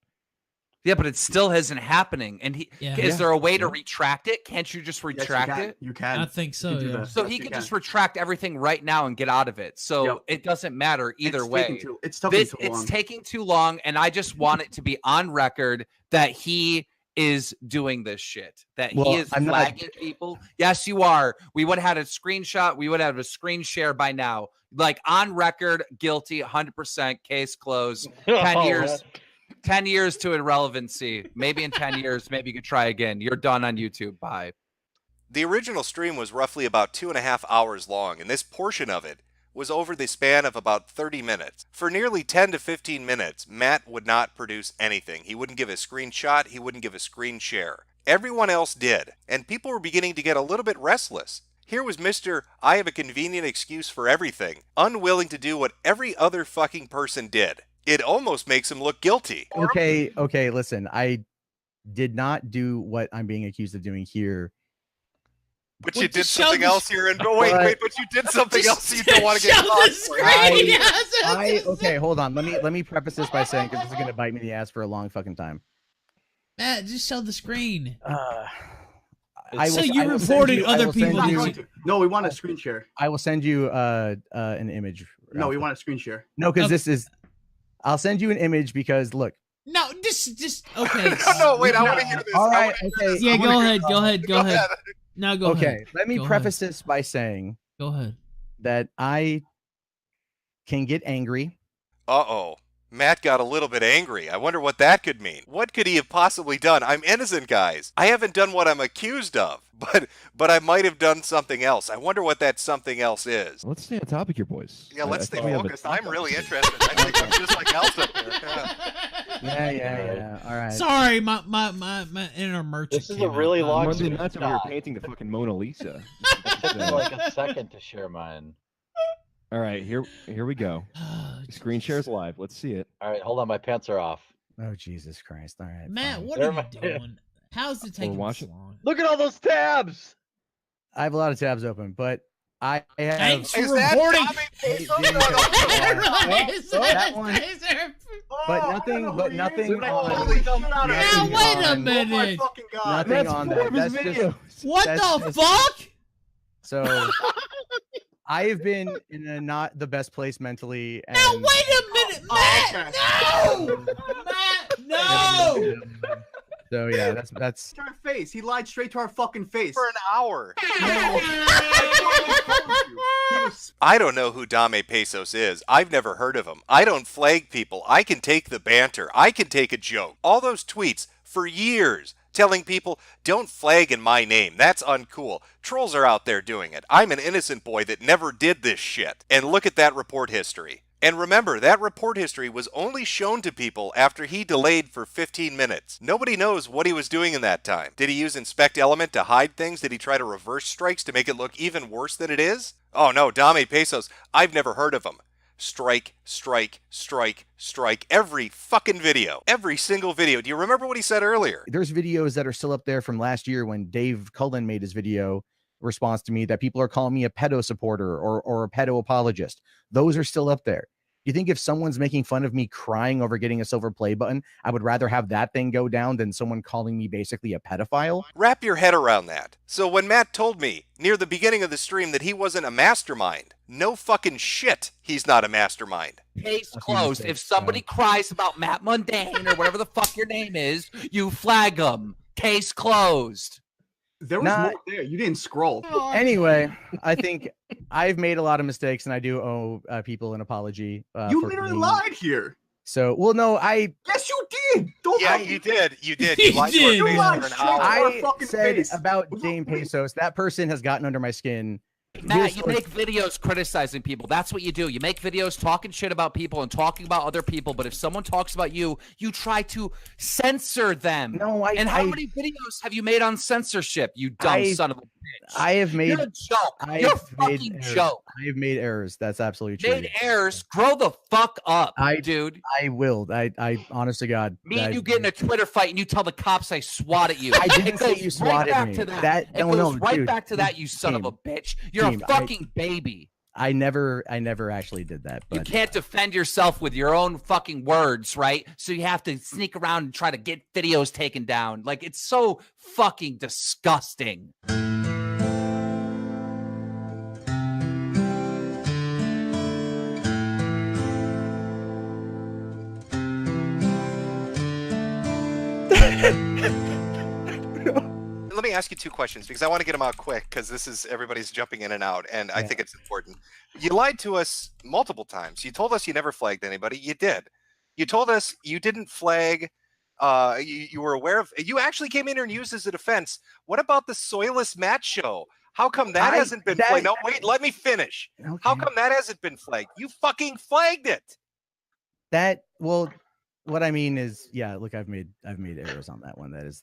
Yeah, but it still isn't happening. And is there a way to retract it? Can't you just retract it? You can. I think so. Yeah. So he can just retract everything right now and get out of it. So it doesn't matter either way. It's taking too long. It's taking too long, and I just want it to be on record that he is doing this shit. That Well, he is I'm not- flagging people. Yes, you are. We would have had a screenshot. We would have a screen share by now. Like on record, guilty, 100%. Case closed. 10 years. 10 years to irrelevancy. Maybe in 10 years, maybe you could try again. You're done on YouTube. Bye. The original stream was roughly about 2.5 hours long, and this portion of it was over the span of about 30 minutes. For nearly 10 to 15 minutes, Matt would not produce anything. He wouldn't give a screenshot, he wouldn't give a screen share. Everyone else did, and people were beginning to get a little bit restless. Here was Mr. I have a convenient excuse for everything, unwilling to do what every other fucking person did. It almost makes him look guilty. Okay, listen, I did not do what I'm being accused of doing here. But you did something else here, and wait, but you did something else you don't want to get caught for. Okay, hold on. Let me preface this by saying, because this is gonna bite me in the ass for a long fucking time. Matt, just show the screen. So you reported other people. No, we want a screen share. I will send you an image. No, we want a screen share. No, because this is. I'll send you an image because look. No, just okay. No, wait, I want to hear this. All right, okay. Yeah, go ahead. No, go ahead. Okay, let me preface this by saying. Go ahead. That I can get angry. Uh-oh. Matt got a little bit angry. I wonder what that could mean. What could he have possibly done? I'm innocent, guys. I haven't done what I'm accused of, but I might have done something else. I wonder what that something else is. Let's stay on topic here, boys. Yeah, let's stay focused. I'm really interested. I think I'm just like Elsa here. Yeah. All right. Sorry, my inner merchant. This is a really long That's when we were painting the fucking Mona Lisa. It took me like a second to share mine. All right, here we go. Screen shares live. Let's see it. All right, hold on. My pants are off. Oh, Jesus Christ. All right. Matt, fine. what are you doing? How's it taking this long? Look at all those tabs. I have a lot of tabs open, but I have. Thanks for reporting. That one. But nothing on. Now, wait a minute. Nothing on that. That's just. What the fuck? So. I have been in a not the best place mentally. And... Now wait a minute, Matt! No! Matt, no! So yeah, that's. To our face. He lied straight to our fucking face for an hour. I don't know who Dame Pesos is. I've never heard of him. I don't flag people. I can take the banter. I can take a joke. All those tweets for years. Telling people, don't flag in my name. That's uncool. Trolls are out there doing it. I'm an innocent boy that never did this shit. And look at that report history. And remember, that report history was only shown to people after he delayed for 15 minutes. Nobody knows what he was doing in that time. Did he use Inspect Element to hide things? Did he try to reverse strikes to make it look even worse than it is? Oh no, Dame Pesos, I've never heard of him. Strike, strike, strike, strike. Every fucking video. Every single video. Do you remember what he said earlier? There's videos that are still up there from last year when Dave Cullen made his video response to me that people are calling me a pedo supporter or a pedo apologist. Those are still up there. You think if someone's making fun of me crying over getting a silver play button, I would rather have that thing go down than someone calling me basically a pedophile? Wrap your head around that. So when Matt told me near the beginning of the stream that he wasn't a mastermind, no fucking shit, he's not a mastermind. Case closed. If somebody cries about Matt Mundane or whatever the fuck your name is, you flag them. Case closed. There was more there. You didn't scroll. Anyway, I think I've made a lot of mistakes, and I do owe people an apology. You literally lied here. So, well, no, I. Yes, you did. Don't yeah, you did. You did. You lied to our face for an hour. I said about Dame Pesos, that person has gotten under my skin. Matt, you make videos criticizing people. That's what you do. You make videos talking shit about people and talking about other people. But if someone talks about you, you try to censor them. No, And how many videos have you made on censorship, you dumb son of a bitch? I have made. You're a joke. You're a fucking joke. I have made errors. That's absolutely true. Made errors. Grow the fuck up, dude. I will. I honest to God. Me and you get in a Twitter fight and you tell the cops I swatted you. I didn't say you swatted me. It goes right back to that, you son of a bitch. You're a fucking baby. I never actually did that. But you can't defend yourself with your own fucking words, right? So you have to sneak around and try to get videos taken down. Like, it's so fucking disgusting. ask you two questions because I want to get them out quick because everybody's jumping in and out, and I think it's important. You lied to us multiple times. You told us you never flagged anybody. You did. You told us you didn't flag. You were aware of. You actually came in here and used as a defense. What about the Soilless Matt show? How come that hasn't been flagged? No, wait, let me finish. Okay. How come that hasn't been flagged? You fucking flagged it. What I mean is, look, I've made errors on that one. That's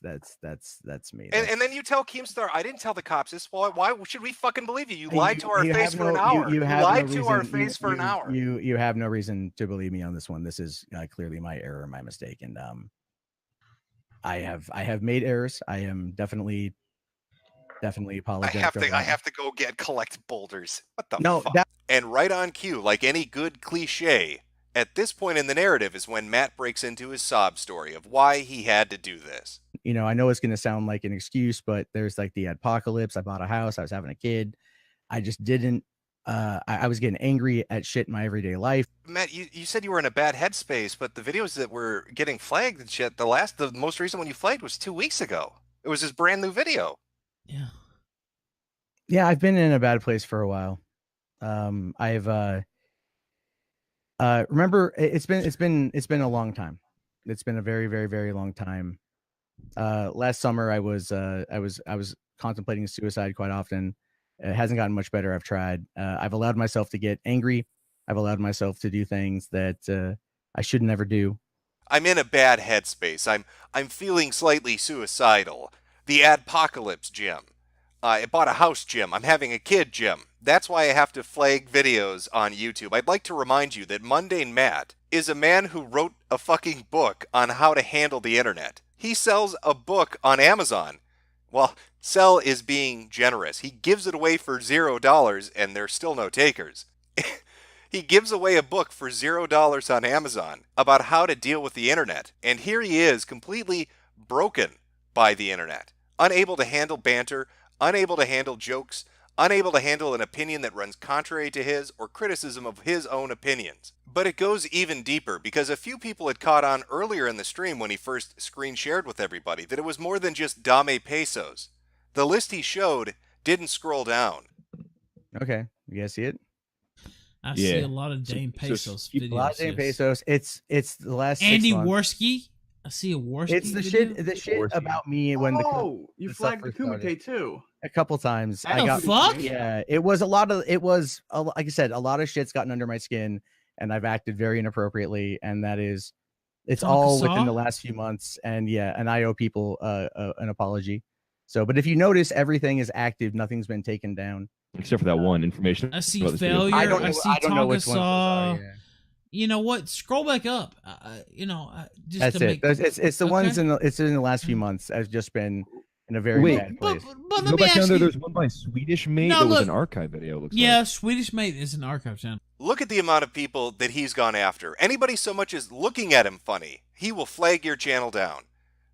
me. And then you tell Keemstar, I didn't tell the cops this. Why should we fucking believe you? You lied to our face for an hour. You lied to our face for an hour. You have no reason to believe me on this one. This is clearly my error, my mistake, and I have made errors. I am definitely apologetic. I have to go collect boulders. What the fuck? And right on cue, like any good cliche, at this point in the narrative is when Matt breaks into his sob story of why he had to do this. I know it's going to sound like an excuse, but there's like the apocalypse. I bought a house. I was having a kid. I just didn't. I was getting angry at shit in my everyday life. Matt, you said you were in a bad headspace, but the videos that were getting flagged and shit, the most recent one you flagged was 2 weeks ago. It was his brand new video. Yeah, I've been in a bad place for a while. Remember, it's been a long time. It's been a very, very, very long time. Last summer, I was contemplating suicide quite often. It hasn't gotten much better. I've tried. I've allowed myself to get angry. I've allowed myself to do things that I should never do. I'm in a bad headspace. I'm feeling slightly suicidal. The adpocalypse, Jim. I bought a house, Jim. I'm having a kid, Jim. That's why I have to flag videos on YouTube. I'd like to remind you that Mundane Matt is a man who wrote a fucking book on how to handle the internet. He sells a book on Amazon. Well, sell is being generous. He gives it away for $0 and there's still no takers. He gives away a book for $0 on Amazon about how to deal with the internet. And here he is, completely broken by the internet. Unable to handle banter, unable to handle jokes, unable to handle an opinion that runs contrary to his or criticism of his own opinions. But it goes even deeper because a few people had caught on earlier in the stream when he first screen shared with everybody that it was more than just Dame Pesos. The list he showed didn't scroll down. Okay, you guys see it? I see a lot of Dame Pesos videos. A lot of Dame Pesos. It's the last Andy 6 months. Worski. I see a Worski. It's the shit about me when you flagged the Kumite too. A couple times. Fuck? Yeah, it was like I said, a lot of shit's gotten under my skin, and I've acted very inappropriately, and it's all within the last few months, and I owe people an apology. So, but if you notice, everything is active. Nothing's been taken down except for that one information. I see failure. I see Tonga Saw. You know what? Scroll back up. Just that's to it. It's the ones in the last few months. I've just been in a very bad place. But go back down there. There's one by Swedish Mate that was an archive video. Looks like. Swedish Mate is an archive channel. Look at the amount of people that he's gone after. Anybody so much as looking at him funny, he will flag your channel down.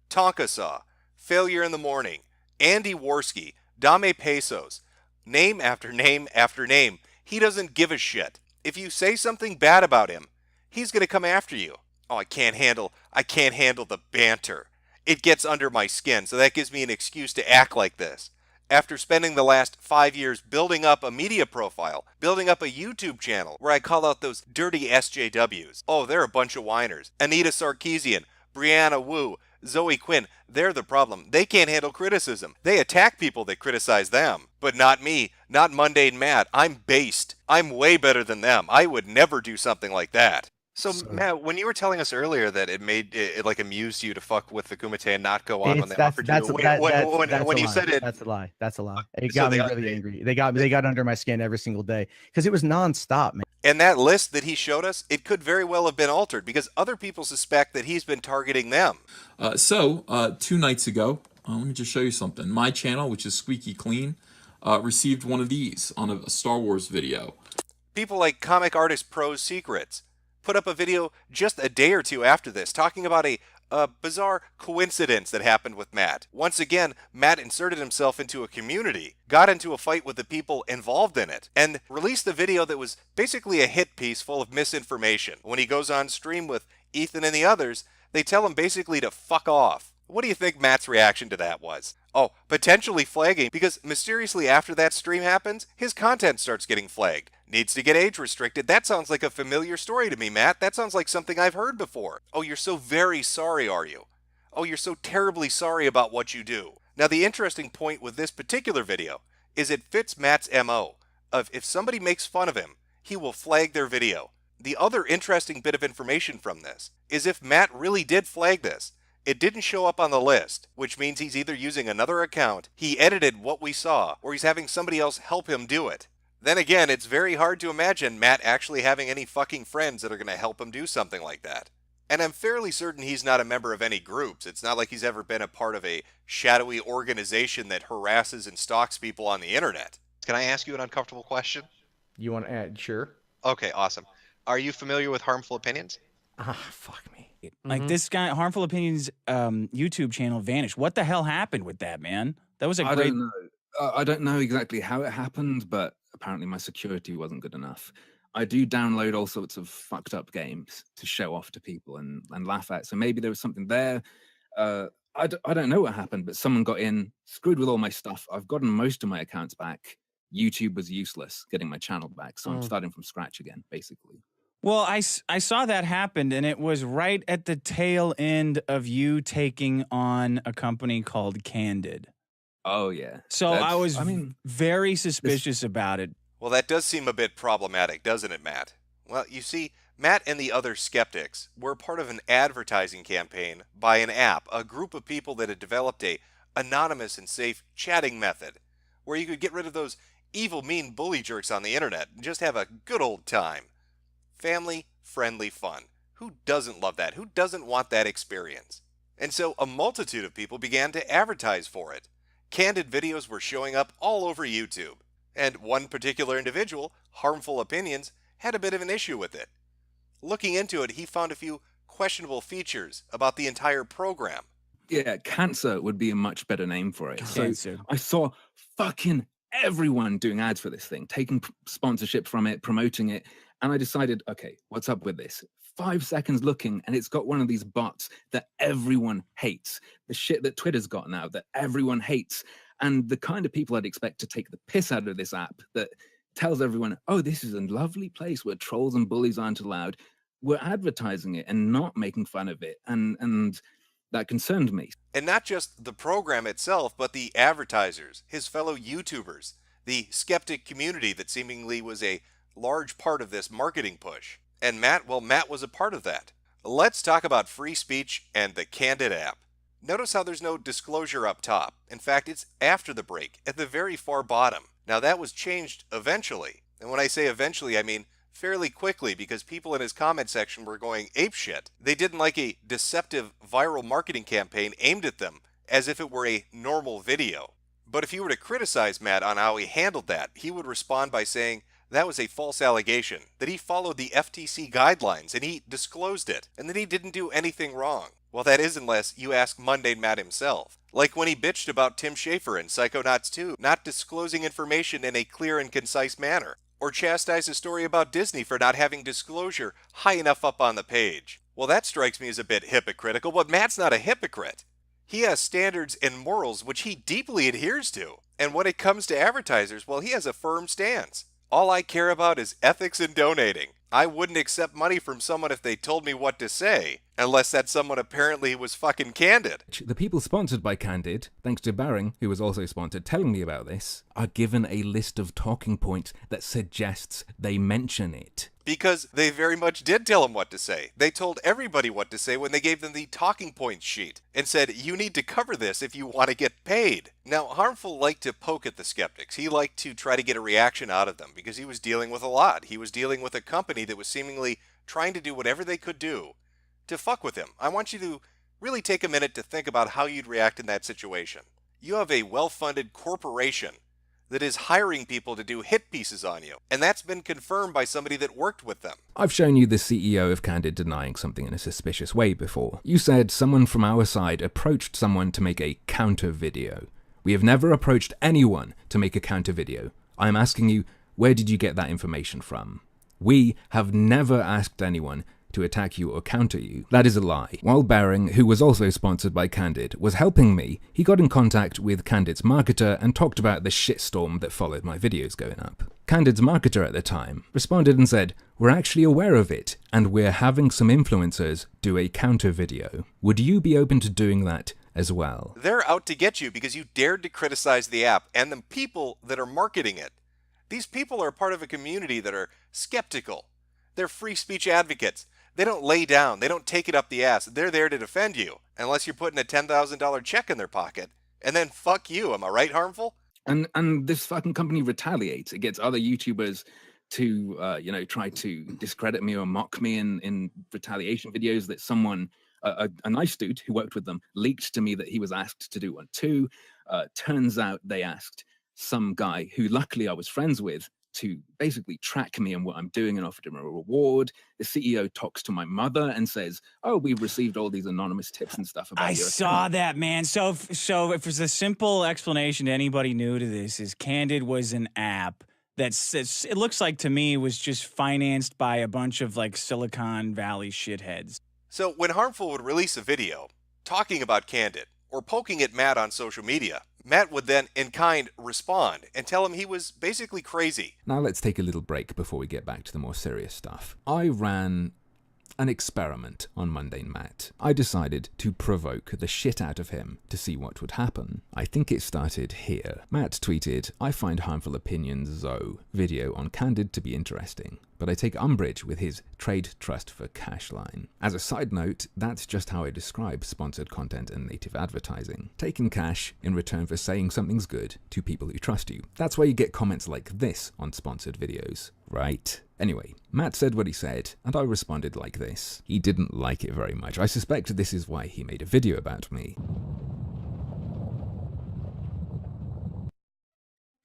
Tonka Saw, Failure in the Morning, Andy Worski, Dame Pesos, name after name after name. He doesn't give a shit. If you say something bad about him, he's going to come after you. Oh, I can't handle the banter. It gets under my skin, so that gives me an excuse to act like this. After spending the last 5 years building up a media profile, building up a YouTube channel where I call out those dirty SJWs. Oh, they're a bunch of whiners. Anita Sarkeesian, Brianna Wu, Zoe Quinn, they're the problem. They can't handle criticism. They attack people that criticize them. But not me, not Mundane Matt. I'm based. I'm way better than them. I would never do something like that. So Matt, when you were telling us earlier that it like amused you to fuck with the Kumite and not go on when they offered you, when you said it, that's a lie. That's a lie. It got me really angry. They got under my skin every single day because it was nonstop, man. And that list that he showed us, it could very well have been altered because other people suspect that he's been targeting them. 2 nights ago, let me just show you something. My channel, which is Squeaky Clean, received one of these on a Star Wars video. People like Comic Artist Pro's Secrets put up a video just a day or two after this talking about a bizarre coincidence that happened with Matt. Once again, Matt inserted himself into a community, got into a fight with the people involved in it, and released a video that was basically a hit piece full of misinformation. When he goes on stream with Ethan and the others, they tell him basically to fuck off. What do you think Matt's reaction to that was? Oh, potentially flagging, because mysteriously after that stream happens, his content starts getting flagged. Needs to get age restricted. That sounds like a familiar story to me, Matt. That sounds like something I've heard before. Oh, you're so very sorry, are you? Oh, you're so terribly sorry about what you do. Now, the interesting point with this particular video is it fits Matt's MO of if somebody makes fun of him, he will flag their video. The other interesting bit of information from this is if Matt really did flag this, it didn't show up on the list, which means he's either using another account, he edited what we saw, or he's having somebody else help him do it. Then again, it's very hard to imagine Matt actually having any fucking friends that are going to help him do something like that. And I'm fairly certain he's not a member of any groups. It's not like he's ever been a part of a shadowy organization that harasses and stalks people on the internet. Can I ask you an uncomfortable question? You want to add? Sure. Okay, awesome. Are you familiar with Harmful Opinions? Fuck me. Like this guy, Harmful Opinions YouTube channel vanished. What the hell happened with that, man? That was a I great. don't know. I don't know exactly how it happened, but apparently my security wasn't good enough. I do download all sorts of fucked up games to show off to people and laugh at. So maybe there was something there. I don't know what happened, but someone got in, screwed with all my stuff. I've gotten most of my accounts back. YouTube was useless getting my channel back. So I'm starting from scratch again, basically. Well, I saw that happen, and it was right at the tail end of you taking on a company called Candid. Oh, yeah. So I was very suspicious about it. Well, that does seem a bit problematic, doesn't it, Matt? Well, you see, Matt and the other skeptics were part of an advertising campaign by an app, a group of people that had developed a anonymous and safe chatting method where you could get rid of those evil, mean bully jerks on the internet and just have a good old time. Family-friendly fun. Who doesn't love that? Who doesn't want that experience? And so a multitude of people began to advertise for it. Candid videos were showing up all over YouTube. And one particular individual, Harmful Opinions, had a bit of an issue with it. Looking into it, he found a few questionable features about the entire program. Yeah, Cancer would be a much better name for it. Cancer. So I saw fucking everyone doing ads for this thing, taking sponsorship from it, promoting it. And I decided, okay, what's up with this? 5 seconds looking, and it's got one of these bots that everyone hates. The shit that Twitter's got now that everyone hates. And the kind of people I'd expect to take the piss out of this app that tells everyone, oh, this is a lovely place where trolls and bullies aren't allowed. We're advertising it and not making fun of it. And that concerned me. And not just the program itself, but the advertisers, his fellow YouTubers, the skeptic community that seemingly was a large part of this marketing push. And Matt was a part of that. Let's talk about free speech and the Candid app. Notice how there's no disclosure up top. In fact, it's after the break, at the very far bottom. Now that was changed eventually. And when I say eventually, I mean fairly quickly, because people in his comment section were going apeshit. They didn't like a deceptive viral marketing campaign aimed at them as if it were a normal video. But if you were to criticize Matt on how he handled that, he would respond by saying that was a false allegation, that he followed the FTC guidelines and he disclosed it, and that he didn't do anything wrong. Well, that is unless you ask Mundane Matt himself. Like when he bitched about Tim Schafer in Psychonauts 2 not disclosing information in a clear and concise manner, or chastised a story about Disney for not having disclosure high enough up on the page. Well, that strikes me as a bit hypocritical, but Matt's not a hypocrite. He has standards and morals which he deeply adheres to. And when it comes to advertisers, well, he has a firm stance. All I care about is ethics and donating. I wouldn't accept money from someone if they told me what to say, unless that someone apparently was fucking Candid. The people sponsored by Candid, thanks to Baring, who was also sponsored, telling me about this, are given a list of talking points that suggests they mention it. Because they very much did tell him what to say. They told everybody what to say when they gave them the talking points sheet and said, you need to cover this if you want to get paid. Now, Harmful liked to poke at the skeptics. He liked to try to get a reaction out of them because he was dealing with a lot. He was dealing with a company that was seemingly trying to do whatever they could do to fuck with him. I want you to really take a minute to think about how you'd react in that situation. You have a well-funded corporation that is hiring people to do hit pieces on you, and that's been confirmed by somebody that worked with them. I've shown you the CEO of Candid denying something in a suspicious way before. You said someone from our side approached someone to make a counter video. We have never approached anyone to make a counter video. I'm asking you, where did you get that information from? We have never asked anyone to attack you or counter you. That is a lie. While Baring, who was also sponsored by Candid, was helping me, he got in contact with Candid's marketer and talked about the shitstorm that followed my videos going up. Candid's marketer at the time responded and said, "We're actually aware of it, and we're having some influencers do a counter video. Would you be open to doing that as well?" They're out to get you because you dared to criticize the app and the people that are marketing it. These people are part of a community that are skeptical. They're free speech advocates. They don't lay down. They don't take it up the ass. They're there to defend you, unless you're putting a $10,000 check in their pocket. And then fuck you. Am I right, Harmful? And this fucking company retaliates. It gets other YouTubers to try to discredit me or mock me in retaliation videos that someone, a nice dude who worked with them, leaked to me that he was asked to do one too. Turns out they asked some guy who luckily I was friends with to basically track me and what I'm doing and offered him a reward. The CEO talks to my mother and says, "Oh, we've received all these anonymous tips and stuff about I your saw account." that, man. So if there's a simple explanation to anybody new to this, is Candid was an app it looks like to me was just financed by a bunch of like Silicon Valley shitheads. So when Harmful would release a video talking about Candid or poking at Matt on social media, Matt would then, in kind, respond and tell him he was basically crazy. Now let's take a little break before we get back to the more serious stuff. I ran an experiment on MundaneMatt. I decided to provoke the shit out of him to see what would happen. I think it started here. Matt tweeted, "I find Harmful Opinions Zoe video on Candid to be interesting, but I take umbrage with his trade trust for cash line. As a side note, that's just how I describe sponsored content and native advertising. Taking cash in return for saying something's good to people who trust you. That's why you get comments like this on sponsored videos, right?" Anyway, Matt said what he said, and I responded like this. He didn't like it very much. I suspect this is why he made a video about me.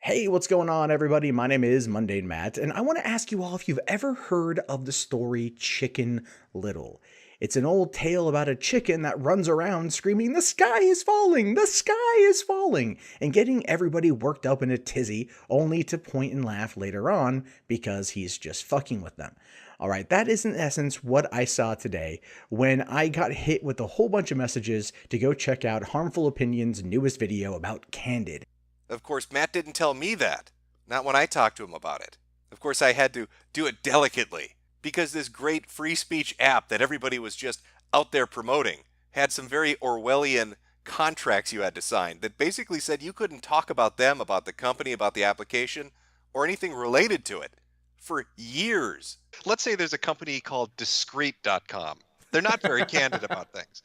Hey, what's going on, everybody? My name is MundaneMatt, and I want to ask you all if you've ever heard of the story Chicken Little. It's an old tale about a chicken that runs around screaming, "The sky is falling! The sky is falling!" and getting everybody worked up in a tizzy, only to point and laugh later on because he's just fucking with them. All right, that is in essence what I saw today when I got hit with a whole bunch of messages to go check out Harmful Opinions' newest video about Candid. Of course, Matt didn't tell me that. Not when I talked to him about it. Of course, I had to do it delicately, because this great free speech app that everybody was just out there promoting had some very Orwellian contracts you had to sign that basically said you couldn't talk about them, about the company, about the application, or anything related to it for years. Let's say there's a company called Discreet.com. They're not very candid about things.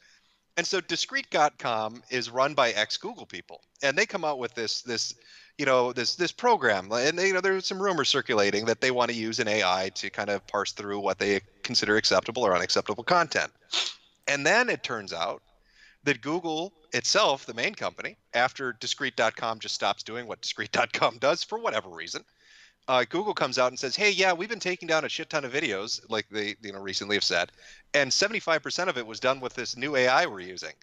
And so Discreet.com is run by ex-Google people, and they come out with this program, and there's some rumors circulating that they want to use an AI to kind of parse through what they consider acceptable or unacceptable content. And then it turns out that Google itself, the main company, after Discreet.com just stops doing what Discreet.com does for whatever reason, Google comes out and says, "Hey, yeah, we've been taking down a shit ton of videos," like they recently have said, and 75% of it was done with this new AI we're using.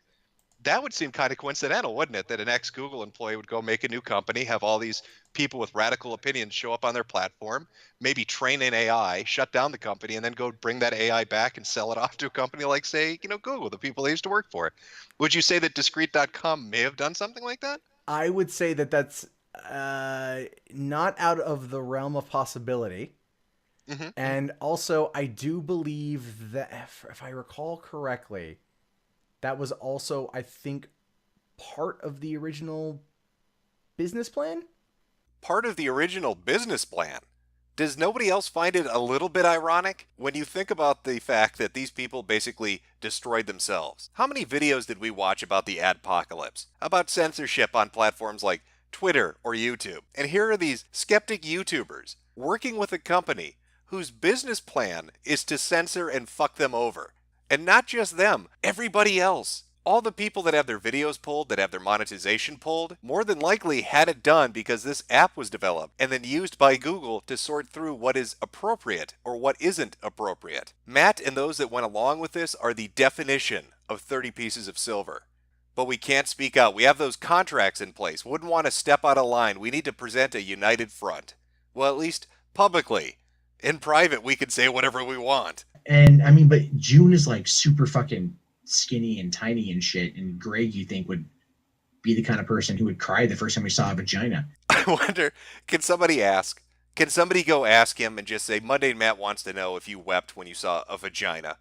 That would seem kind of coincidental, wouldn't it? That an ex-Google employee would go make a new company, have all these people with radical opinions show up on their platform, maybe train an AI, shut down the company, and then go bring that AI back and sell it off to a company like, say, Google, the people they used to work for. Would you say that Discreet.com may have done something like that? I would say that that's not out of the realm of possibility. Mm-hmm. And also, I do believe that, if I recall correctly, that was also, I think, part of the original business plan? Part of the original business plan? Does nobody else find it a little bit ironic when you think about the fact that these people basically destroyed themselves? How many videos did we watch about the adpocalypse? About censorship on platforms like Twitter or YouTube? And here are these skeptic YouTubers working with a company whose business plan is to censor and fuck them over. And not just them, everybody else. All the people that have their videos pulled, that have their monetization pulled, more than likely had it done because this app was developed and then used by Google to sort through what is appropriate or what isn't appropriate. Matt and those that went along with this are the definition of 30 pieces of silver. But we can't speak out. We have those contracts in place. Wouldn't want to step out of line. We need to present a united front. Well, at least publicly. In private, we could say whatever we want. And I mean, but June is like super fucking skinny and tiny and shit. And Greg, you think would be the kind of person who would cry the first time he saw a vagina. I wonder, can somebody ask? Can somebody go ask him and just say, Mundane Matt wants to know if you wept when you saw a vagina?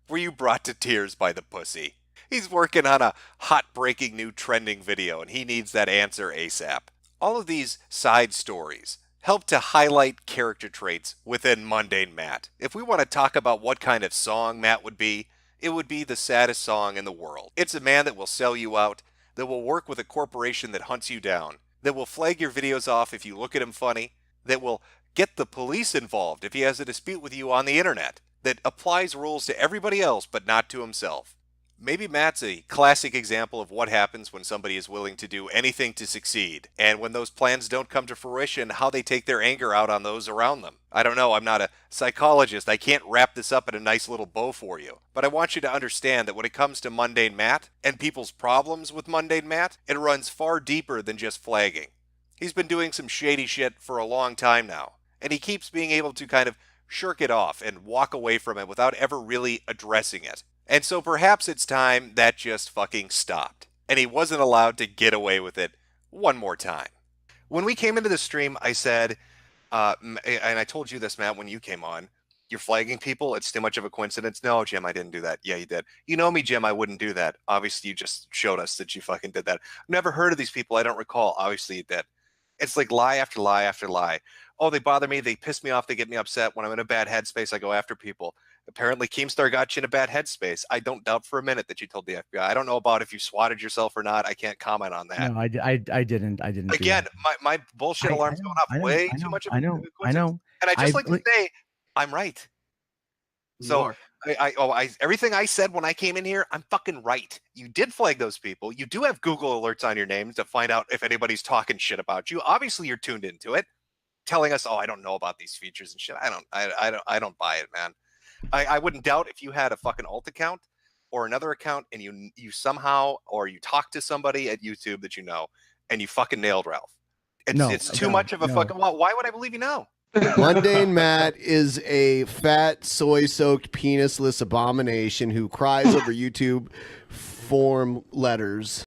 Were you brought to tears by the pussy? He's working on a hot breaking new trending video and he needs that answer ASAP. All of these side stories help to highlight character traits within Mundane Matt. If we want to talk about what kind of song Matt would be, it would be the saddest song in the world. It's a man that will sell you out, that will work with a corporation that hunts you down, that will flag your videos off if you look at him funny, that will get the police involved if he has a dispute with you on the internet, that applies rules to everybody else but not to himself. Maybe Matt's a classic example of what happens when somebody is willing to do anything to succeed, and when those plans don't come to fruition, how they take their anger out on those around them. I don't know, I'm not a psychologist, I can't wrap this up in a nice little bow for you, but I want you to understand that when it comes to Mundane Matt, and people's problems with Mundane Matt, it runs far deeper than just flagging. He's been doing some shady shit for a long time now, and he keeps being able to kind of shirk it off and walk away from it without ever really addressing it. And so perhaps it's time that just fucking stopped, and he wasn't allowed to get away with it one more time. When we came into the stream, I said, and I told you this, Matt, when you came on, you're flagging people, it's too much of a coincidence. No, Jim, I didn't do that. Yeah, you did. You know me, Jim, I wouldn't do that. Obviously, you just showed us that you fucking did that. I've never heard of these people, I don't recall. Obviously, you did. It's like lie after lie after lie. Oh, they bother me, they piss me off, they get me upset. When I'm in a bad headspace, I go after people. Apparently, Keemstar got you in a bad headspace. I don't doubt for a minute that you told the FBI. I don't know about if you swatted yourself or not. I can't comment on that. No, I didn't. Again, my bullshit alarm's going off way too much of a coincidence. I know. And I just like to say, I'm right. So everything I said when I came in here, I'm fucking right. You did flag those people. You do have Google alerts on your names to find out if anybody's talking shit about you. Obviously, you're tuned into it, telling us, "Oh, I don't know about these features and shit." I don't buy it, man. I wouldn't doubt if you had a fucking alt account or another account and you somehow or you talked to somebody at YouTube that you know and you fucking nailed Ralph. It's too much of a fucking. Well, why would I believe you now? Mundane Matt is a fat, soy-soaked, penisless abomination who cries over YouTube form letters.